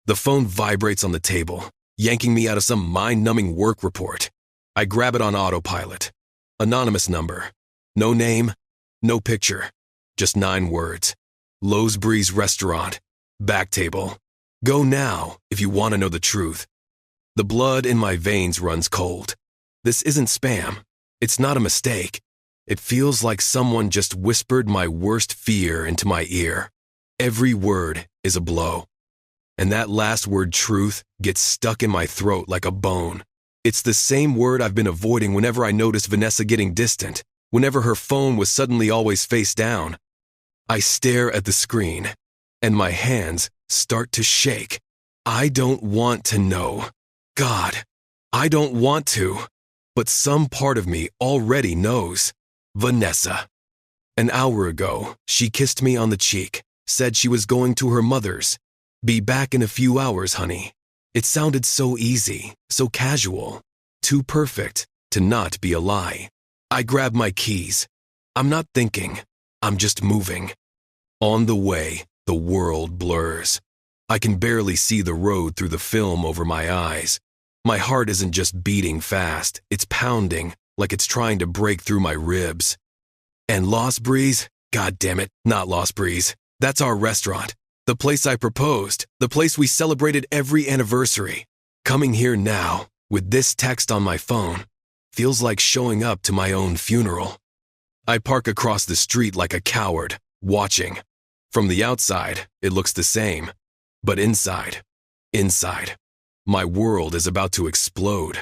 The phone vibrates on the table, yanking me out of some mind-numbing work report. I grab it on autopilot. Anonymous number. No name, no picture. Just 9 words. Lowe's Breeze Restaurant. Back table. Go now if you want to know the truth. The blood in my veins runs cold. This isn't spam. It's not a mistake. It feels like someone just whispered my worst fear into my ear. Every word is a blow. And that last word, truth, gets stuck in my throat like a bone. It's the same word I've been avoiding whenever I noticed Vanessa getting distant, whenever her phone was suddenly always face down. I stare at the screen, and my hands start to shake. I don't want to know. God, I don't want to. But some part of me already knows. Vanessa. An hour ago, she kissed me on the cheek, said she was going to her mother's. Be back in a few hours, honey. It sounded so easy, so casual, too perfect to not be a lie. I grab my keys. I'm not thinking, I'm just moving. On the way, the world blurs. I can barely see the road through the film over my eyes. My heart isn't just beating fast, it's pounding like it's trying to break through my ribs. And Lost Breeze? God damn it, not Lost Breeze. That's our restaurant. The place I proposed, the place we celebrated every anniversary. Coming here now, with this text on my phone, feels like showing up to my own funeral. I park across the street like a coward, watching. From the outside, it looks the same. But inside, my world is about to explode.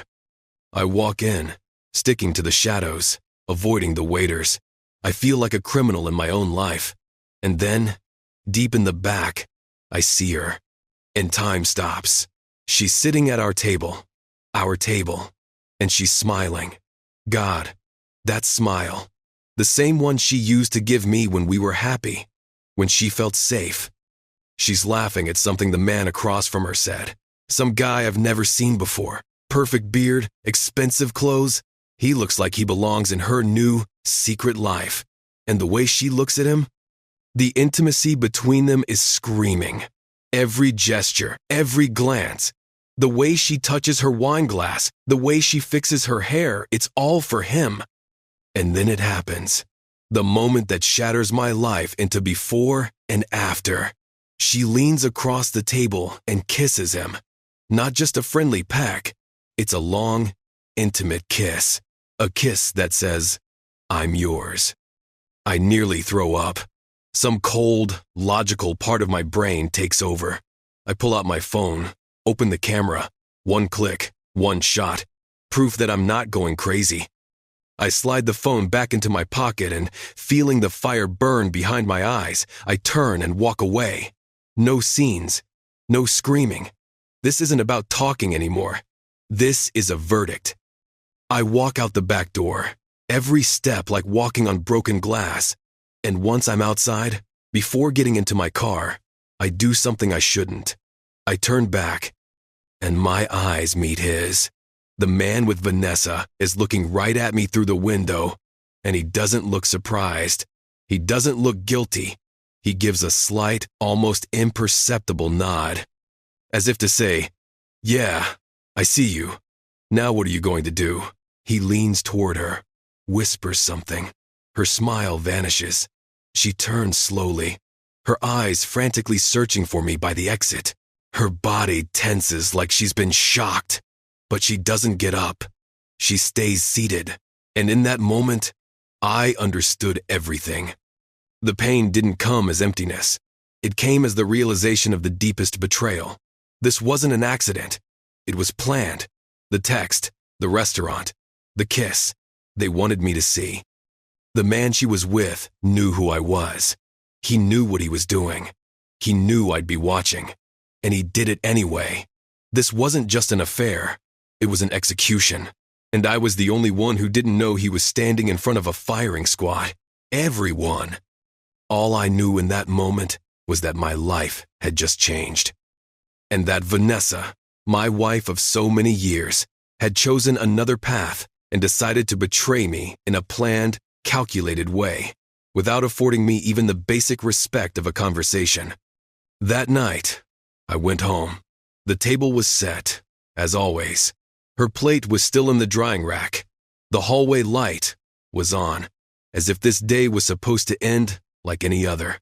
I walk in, sticking to the shadows, avoiding the waiters. I feel like a criminal in my own life. And then, deep in the back, I see her, and time stops. She's sitting at our table, and she's smiling. God, that smile, the same one she used to give me when we were happy, when she felt safe. She's laughing at something the man across from her said. Some guy I've never seen before. Perfect beard, expensive clothes. He looks like he belongs in her new, secret life. And the way she looks at him, the intimacy between them is screaming. Every gesture, every glance, the way she touches her wine glass, the way she fixes her hair, it's all for him. And then it happens. The moment that shatters my life into before and after. She leans across the table and kisses him. Not just a friendly peck. It's a long, intimate kiss. A kiss that says, I'm yours. I nearly throw up. Some cold, logical part of my brain takes over. I pull out my phone, open the camera. 1 click, 1 shot. Proof that I'm not going crazy. I slide the phone back into my pocket and, feeling the fire burn behind my eyes, I turn and walk away. No scenes, no screaming. This isn't about talking anymore. This is a verdict. I walk out the back door, every step like walking on broken glass. And once I'm outside, before getting into my car, I do something I shouldn't. I turn back, and my eyes meet his. The man with Vanessa is looking right at me through the window, and he doesn't look surprised. He doesn't look guilty. He gives a slight, almost imperceptible nod, as if to say, yeah, I see you. Now what are you going to do? He leans toward her, whispers something. Her smile vanishes. She turns slowly, her eyes frantically searching for me by the exit. Her body tenses like she's been shocked, but she doesn't get up. She stays seated, and in that moment, I understood everything. The pain didn't come as emptiness. It came as the realization of the deepest betrayal. This wasn't an accident. It was planned. The text, the restaurant, the kiss. They wanted me to see. The man she was with knew who I was. He knew what he was doing. He knew I'd be watching. And he did it anyway. This wasn't just an affair. It was an execution. And I was the only one who didn't know he was standing in front of a firing squad. Everyone. All I knew in that moment was that my life had just changed. And that Vanessa, my wife of so many years, had chosen another path and decided to betray me in a planned, calculated way, without affording me even the basic respect of a conversation. That night, I went home, The table was set, as always. Her plate was still in the drying rack. The hallway light was on, as if this day was supposed to end like any other.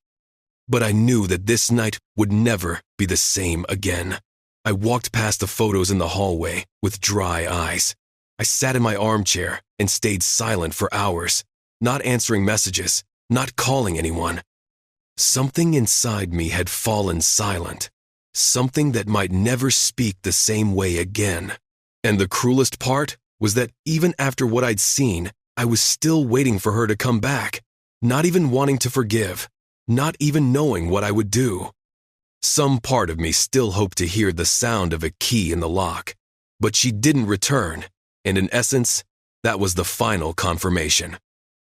But I knew that this night would never be the same again. I walked past the photos in the hallway with dry eyes. I sat in my armchair and stayed silent for hours, not answering messages, not calling anyone. Something inside me had fallen silent, something that might never speak the same way again. And the cruelest part was that even after what I'd seen, I was still waiting for her to come back, not even wanting to forgive, not even knowing what I would do. Some part of me still hoped to hear the sound of a key in the lock, but she didn't return, and in essence, that was the final confirmation.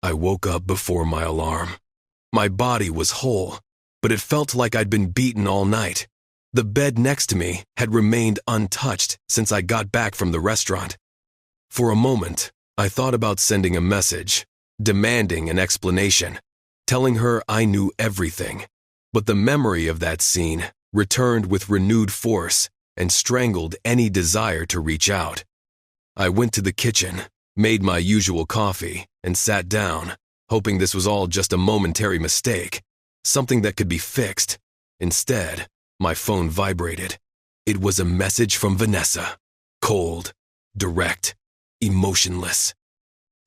I woke up before my alarm. My body was whole, but it felt like I'd been beaten all night. The bed next to me had remained untouched since I got back from the restaurant. For a moment, I thought about sending a message, demanding an explanation, telling her I knew everything. But the memory of that scene returned with renewed force and strangled any desire to reach out. I went to the kitchen, made my usual coffee, and sat down, hoping this was all just a momentary mistake, something that could be fixed. Instead, my phone vibrated. It was a message from Vanessa. Cold, direct, emotionless.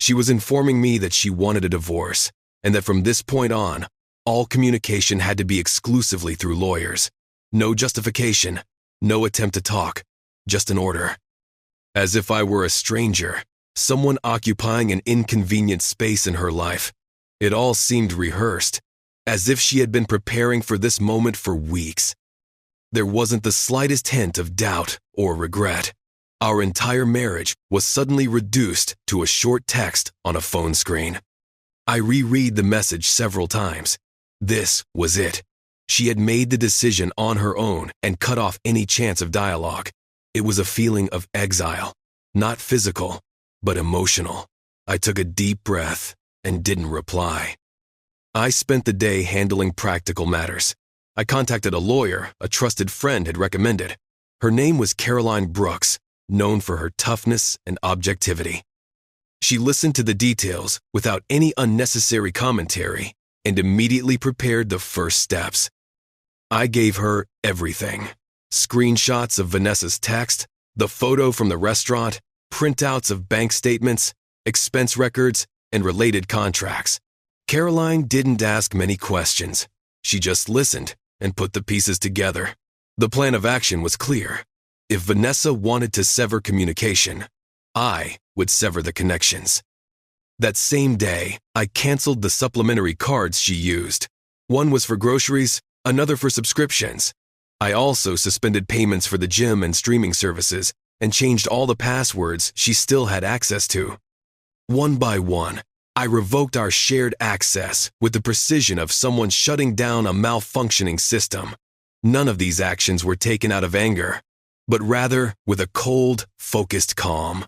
She was informing me that she wanted a divorce, and that from this point on, all communication had to be exclusively through lawyers. No justification, no attempt to talk, just an order. As if I were a stranger, someone occupying an inconvenient space in her life. It all seemed rehearsed, as if she had been preparing for this moment for weeks. There wasn't the slightest hint of doubt or regret. Our entire marriage was suddenly reduced to a short text on a phone screen. I reread the message several times. This was it. She had made the decision on her own and cut off any chance of dialogue. It was a feeling of exile, not physical, but emotional. I took a deep breath and didn't reply. I spent the day handling practical matters. I contacted a lawyer a trusted friend had recommended. Her name was Caroline Brooks, known for her toughness and objectivity. She listened to the details without any unnecessary commentary and immediately prepared the first steps. I gave her everything. Screenshots of Vanessa's text, the photo from the restaurant, printouts of bank statements, expense records, and related contracts. Caroline didn't ask many questions. She just listened and put the pieces together. The plan of action was clear. If Vanessa wanted to sever communication, I would sever the connections. That same day, I canceled the supplementary cards she used. One was for groceries, another for subscriptions. I also suspended payments for the gym and streaming services and changed all the passwords she still had access to. One by one, I revoked our shared access with the precision of someone shutting down a malfunctioning system. None of these actions were taken out of anger, but rather with a cold, focused calm.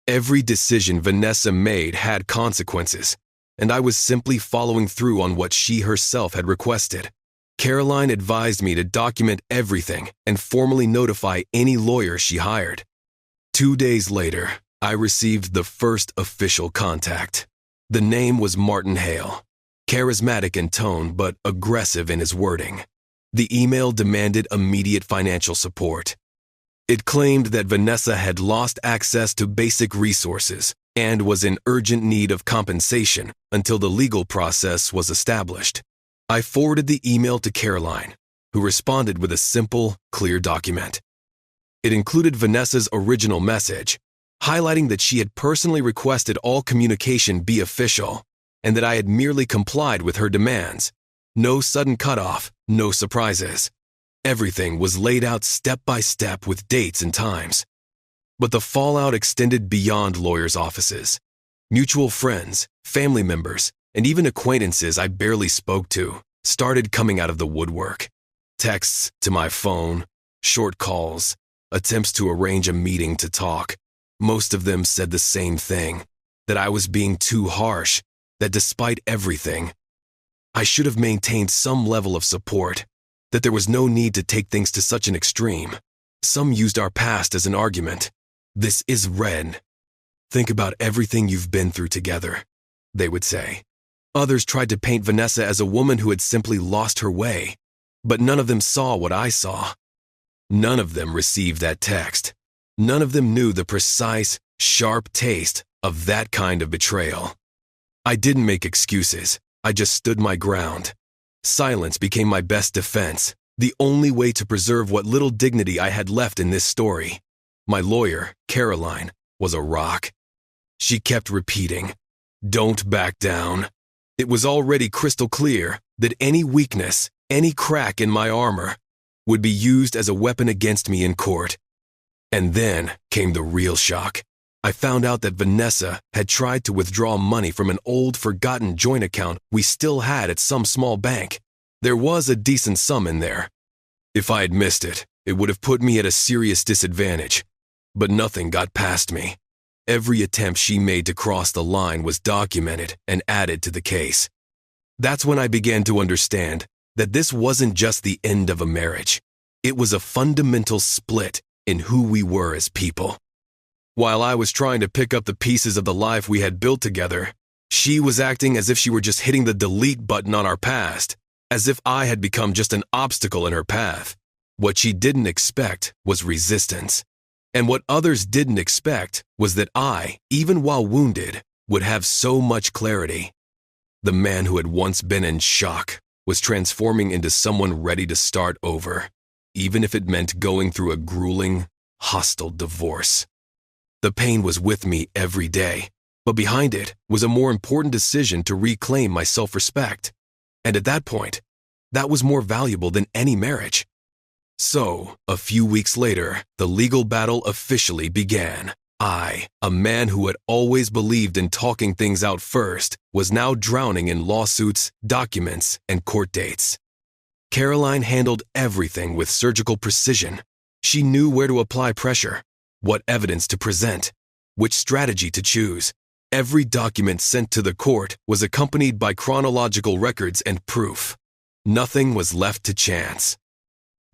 Every decision Vanessa made had consequences, and I was simply following through on what she herself had requested. Caroline advised me to document everything and formally notify any lawyer she hired. 2 days later, I received the first official contact. The name was Martin Hale, charismatic in tone but aggressive in his wording. The email demanded immediate financial support. It claimed that Vanessa had lost access to basic resources and was in urgent need of compensation until the legal process was established. I forwarded the email to Caroline, who responded with a simple, clear document. It included Vanessa's original message, highlighting that she had personally requested all communication be official and that I had merely complied with her demands. No sudden cutoff, no surprises. Everything was laid out step by step with dates and times. But the fallout extended beyond lawyers' offices. Mutual friends, family members, and even acquaintances I barely spoke to started coming out of the woodwork. Texts to my phone, short calls, attempts to arrange a meeting to talk. Most of them said the same thing, that I was being too harsh, that despite everything, I should have maintained some level of support, that there was no need to take things to such an extreme. Some used our past as an argument. This is Ren. Think about everything you've been through together, they would say. Others tried to paint Vanessa as a woman who had simply lost her way, but none of them saw what I saw. None of them received that text. None of them knew the precise, sharp taste of that kind of betrayal. I didn't make excuses. I just stood my ground. Silence became my best defense, the only way to preserve what little dignity I had left in this story. My lawyer, Caroline, was a rock. She kept repeating, "Don't back down." It was already crystal clear that any weakness, any crack in my armor, would be used as a weapon against me in court. And then came the real shock. I found out that Vanessa had tried to withdraw money from an old, forgotten joint account we still had at some small bank. There was a decent sum in there. If I had missed it, it would have put me at a serious disadvantage. But nothing got past me. Every attempt she made to cross the line was documented and added to the case. That's when I began to understand that this wasn't just the end of a marriage. It was a fundamental split in who we were as people. While I was trying to pick up the pieces of the life we had built together, she was acting as if she were just hitting the delete button on our past, as if I had become just an obstacle in her path. What she didn't expect was resistance. And what others didn't expect was that I, even while wounded, would have so much clarity. The man who had once been in shock was transforming into someone ready to start over, even if it meant going through a grueling, hostile divorce. The pain was with me every day, but behind it was a more important decision to reclaim my self-respect. And at that point, that was more valuable than any marriage. So, a few weeks later, the legal battle officially began. I, a man who had always believed in talking things out first, was now drowning in lawsuits, documents, and court dates. Caroline handled everything with surgical precision. She knew where to apply pressure, what evidence to present, which strategy to choose. Every document sent to the court was accompanied by chronological records and proof. Nothing was left to chance.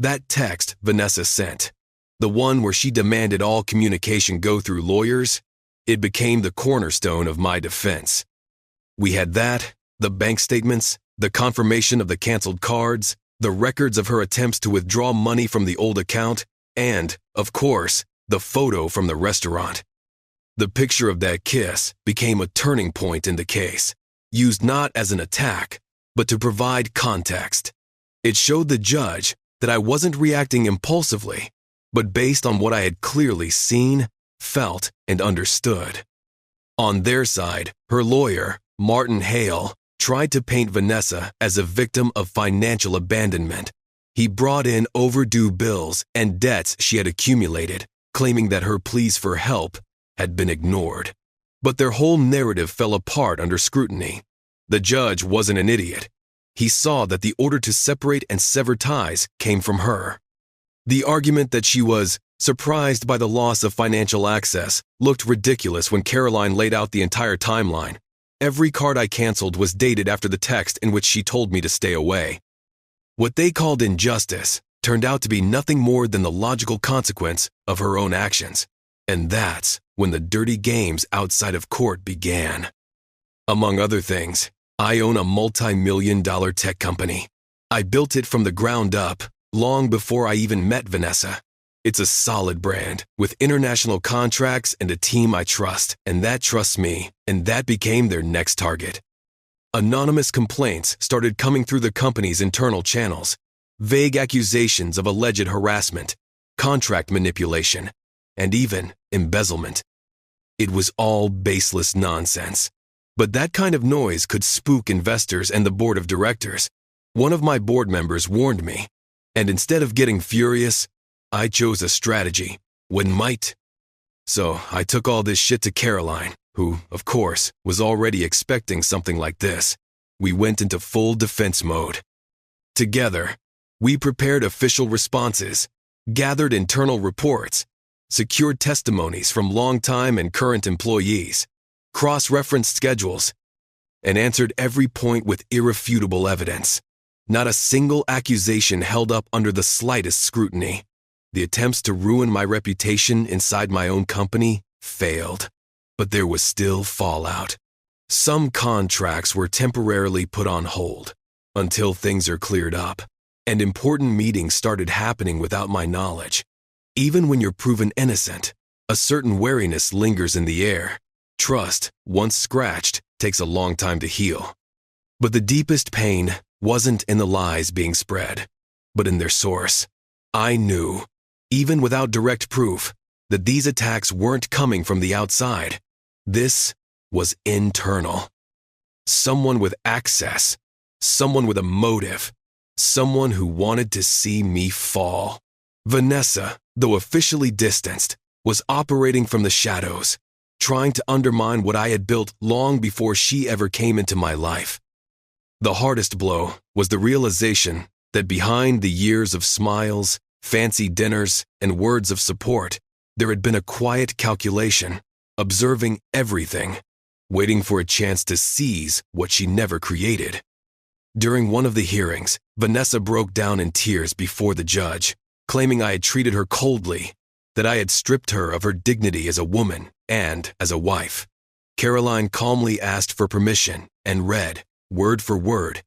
That text Vanessa sent, the one where she demanded all communication go through lawyers, it became the cornerstone of my defense. We had that, the bank statements, the confirmation of the canceled cards, the records of her attempts to withdraw money from the old account, and, of course, the photo from the restaurant. The picture of that kiss became a turning point in the case, used not as an attack, but to provide context. It showed the judge that I wasn't reacting impulsively, but based on what I had clearly seen, felt, and understood. On their side, her lawyer, Martin Hale, tried to paint Vanessa as a victim of financial abandonment. He brought in overdue bills and debts she had accumulated, claiming that her pleas for help had been ignored. But their whole narrative fell apart under scrutiny. The judge wasn't an idiot. He saw that the order to separate and sever ties came from her. The argument that she was surprised by the loss of financial access looked ridiculous when Caroline laid out the entire timeline. Every card I canceled was dated after the text in which she told me to stay away. What they called injustice turned out to be nothing more than the logical consequence of her own actions. And that's when the dirty games outside of court began. Among other things, I own a multi-million-dollar tech company. I built it from the ground up, long before I even met Vanessa. It's a solid brand, with international contracts and a team I trust, and that trusts me, and that became their next target. Anonymous complaints started coming through the company's internal channels, vague accusations of alleged harassment, contract manipulation, and even embezzlement. It was all baseless nonsense. But that kind of noise could spook investors and the board of directors. One of my board members warned me, and instead of getting furious, I chose a strategy, when might. So I took all this shit to Caroline, who, of course, was already expecting something like this. We went into full defense mode. Together, we prepared official responses, gathered internal reports, secured testimonies from longtime and current employees, cross-referenced schedules, and answered every point with irrefutable evidence. Not a single accusation held up under the slightest scrutiny. The attempts to ruin my reputation inside my own company failed, but there was still fallout. Some contracts were temporarily put on hold until things are cleared up, and important meetings started happening without my knowledge. Even when you're proven innocent, a certain wariness lingers in the air. Trust, once scratched, takes a long time to heal. But the deepest pain wasn't in the lies being spread, but in their source. I knew, even without direct proof, that these attacks weren't coming from the outside. This was internal. Someone with access, someone with a motive, someone who wanted to see me fall. Vanessa, though officially distanced, was operating from the shadows, trying to undermine what I had built long before she ever came into my life. The hardest blow was the realization that behind the years of smiles, fancy dinners, and words of support, there had been a quiet calculation, observing everything, waiting for a chance to seize what she never created. During one of the hearings, Vanessa broke down in tears before the judge, claiming I had treated her coldly, that I had stripped her of her dignity as a woman and as a wife. Caroline calmly asked for permission and read, word for word,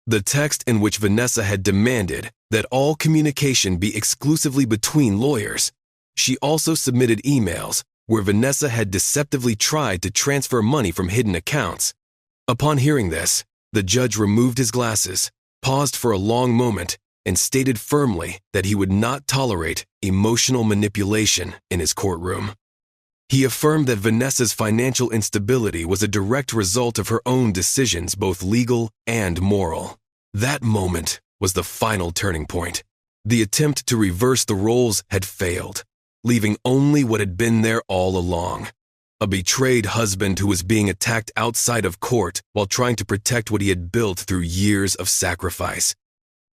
the text in which Vanessa had demanded that all communication be exclusively between lawyers. She also submitted emails where Vanessa had deceptively tried to transfer money from hidden accounts. Upon hearing this, the judge removed his glasses, paused for a long moment, and stated firmly that he would not tolerate emotional manipulation in his courtroom. He affirmed that Vanessa's financial instability was a direct result of her own decisions, both legal and moral. That moment was the final turning point. The attempt to reverse the roles had failed, leaving only what had been there all along. A betrayed husband who was being attacked outside of court while trying to protect what he had built through years of sacrifice.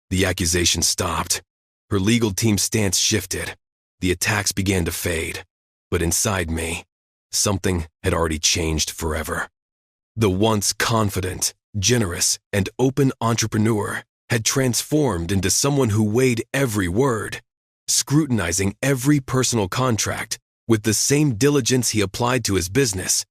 The accusation stopped. Her legal team's stance shifted. The attacks began to fade. But inside me, something had already changed forever. The once confident, generous, and open entrepreneur had transformed into someone who weighed every word, scrutinizing every personal contract with the same diligence he applied to his business.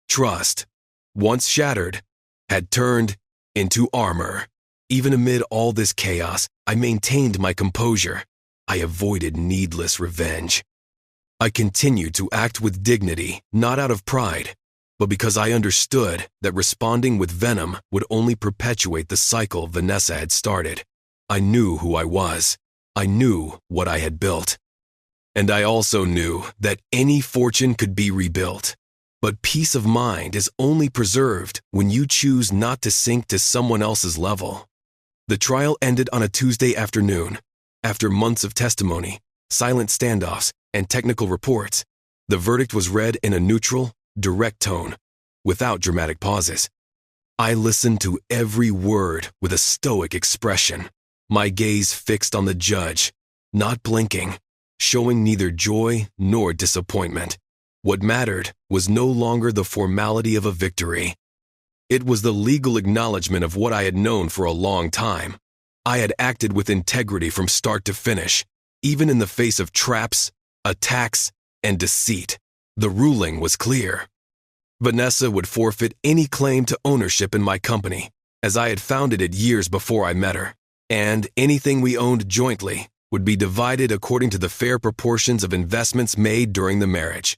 Trust, once shattered, had turned into armor. Even amid all this chaos, I maintained my composure. I avoided needless revenge. I continued to act with dignity, not out of pride, but because I understood that responding with venom would only perpetuate the cycle Vanessa had started. I knew who I was. I knew what I had built. And I also knew that any fortune could be rebuilt. But peace of mind is only preserved when you choose not to sink to someone else's level. The trial ended on a Tuesday afternoon. After months of testimony, silent standoffs, and technical reports, the verdict was read in a neutral, direct tone, without dramatic pauses. I listened to every word with a stoic expression, my gaze fixed on the judge, not blinking, showing neither joy nor disappointment. What mattered was no longer the formality of a victory. It was the legal acknowledgement of what I had known for a long time. I had acted with integrity from start to finish, even in the face of traps, attacks, and deceit. The ruling was clear. Vanessa would forfeit any claim to ownership in my company, as I had founded it years before I met her, and anything we owned jointly would be divided according to the fair proportions of investments made during the marriage.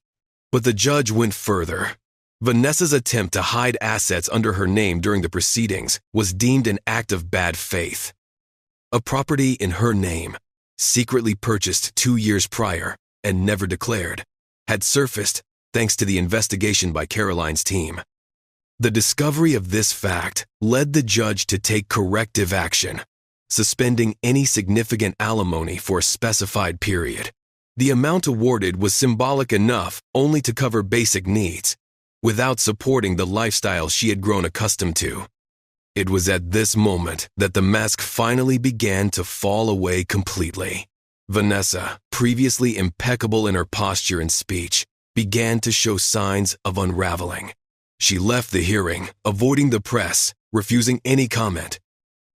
But the judge went further. Vanessa's attempt to hide assets under her name during the proceedings was deemed an act of bad faith. A property in her name, secretly purchased 2 years prior and never declared, had surfaced thanks to the investigation by Caroline's team. The discovery of this fact led the judge to take corrective action, suspending any significant alimony for a specified period. The amount awarded was symbolic enough only to cover basic needs, without supporting the lifestyle she had grown accustomed to. It was at this moment that the mask finally began to fall away completely. Vanessa, previously impeccable in her posture and speech, began to show signs of unraveling. She left the hearing, avoiding the press, refusing any comment.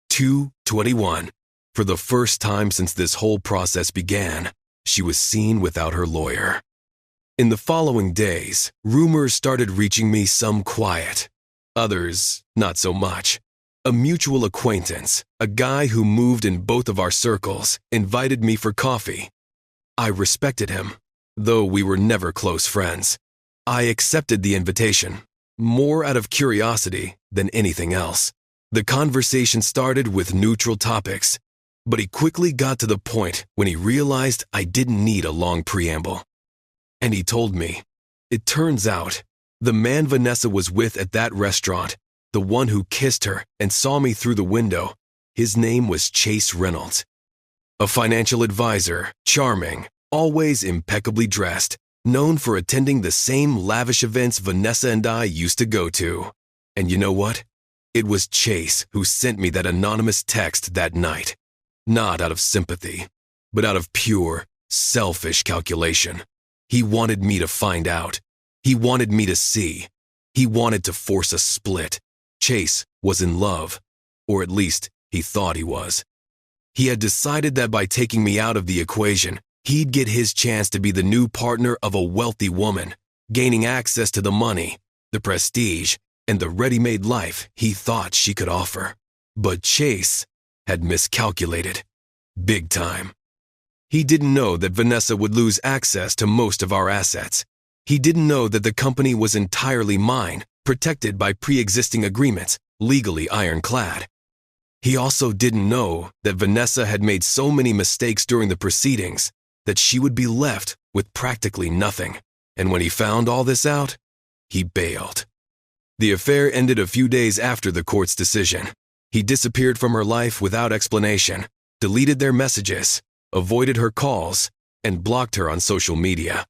2:21. For the first time since this whole process began, she was seen without her lawyer. In the following days, rumors started reaching me, some quiet, others not so much. A mutual acquaintance, a guy who moved in both of our circles, invited me for coffee. I respected him, though we were never close friends. I accepted the invitation, more out of curiosity than anything else. The conversation started with neutral topics, but he quickly got to the point when he realized I didn't need a long preamble. And he told me, it turns out, the man Vanessa was with at that restaurant, the one who kissed her and saw me through the window, his name was Chase Reynolds. A financial advisor, charming, always impeccably dressed, known for attending the same lavish events Vanessa and I used to go to. And you know what? It was Chase who sent me that anonymous text that night. Not out of sympathy, but out of pure, selfish calculation. He wanted me to find out. He wanted me to see. He wanted to force a split. Chase was in love, or at least he thought he was. He had decided that by taking me out of the equation, he'd get his chance to be the new partner of a wealthy woman, gaining access to the money, the prestige, and the ready-made life he thought she could offer. But Chase had miscalculated. Big time. He didn't know that Vanessa would lose access to most of our assets. He didn't know that the company was entirely mine, protected by pre-existing agreements, legally ironclad. He also didn't know that Vanessa had made so many mistakes during the proceedings that she would be left with practically nothing. And when he found all this out, he bailed. The affair ended a few days after the court's decision. He disappeared from her life without explanation, deleted their messages, avoided her calls, and blocked her on social media.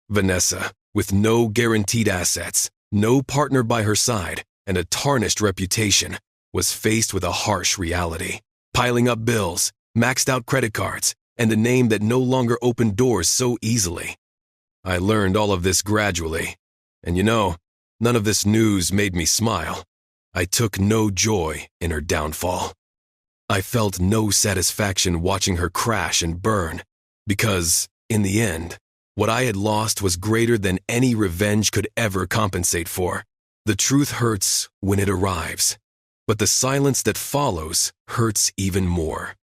Vanessa, with no guaranteed assets, no partner by her side, and a tarnished reputation, was faced with a harsh reality. Piling up bills, maxed out credit cards, and a name that no longer opened doors so easily. I learned all of this gradually, and none of this news made me smile. I took no joy in her downfall. I felt no satisfaction watching her crash and burn, because, in the end, what I had lost was greater than any revenge could ever compensate for. The truth hurts when it arrives, but the silence that follows hurts even more.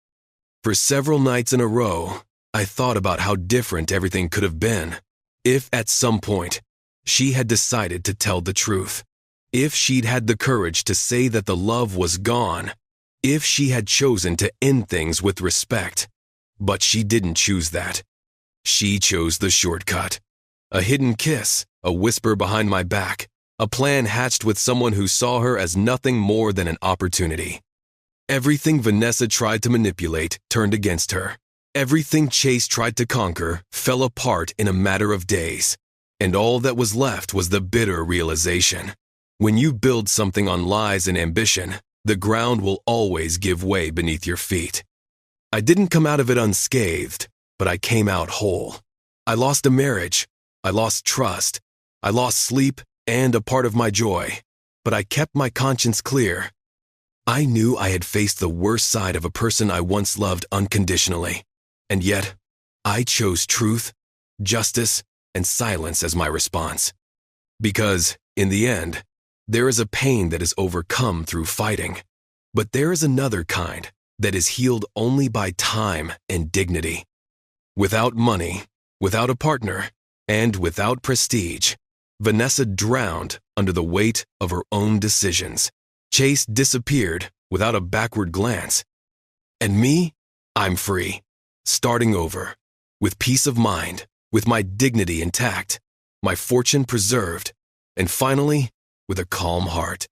For several nights in a row, I thought about how different everything could have been if, at some point, she had decided to tell the truth. If she'd had the courage to say that the love was gone. If she had chosen to end things with respect. But she didn't choose that. She chose the shortcut. A hidden kiss, a whisper behind my back, a plan hatched with someone who saw her as nothing more than an opportunity. Everything Vanessa tried to manipulate turned against her. Everything Chase tried to conquer fell apart in a matter of days. And all that was left was the bitter realization. When you build something on lies and ambition, the ground will always give way beneath your feet. I didn't come out of it unscathed, but I came out whole. I lost a marriage. I lost trust. I lost sleep and a part of my joy. But I kept my conscience clear. I knew I had faced the worst side of a person I once loved unconditionally. And yet, I chose truth, justice, and silence as my response. Because, in the end, there is a pain that is overcome through fighting, but there is another kind that is healed only by time and dignity. Without money, without a partner, and without prestige, Vanessa drowned under the weight of her own decisions. Chase disappeared without a backward glance. And me, I'm free, starting over, with peace of mind, with my dignity intact, my fortune preserved, and finally, with a calm heart.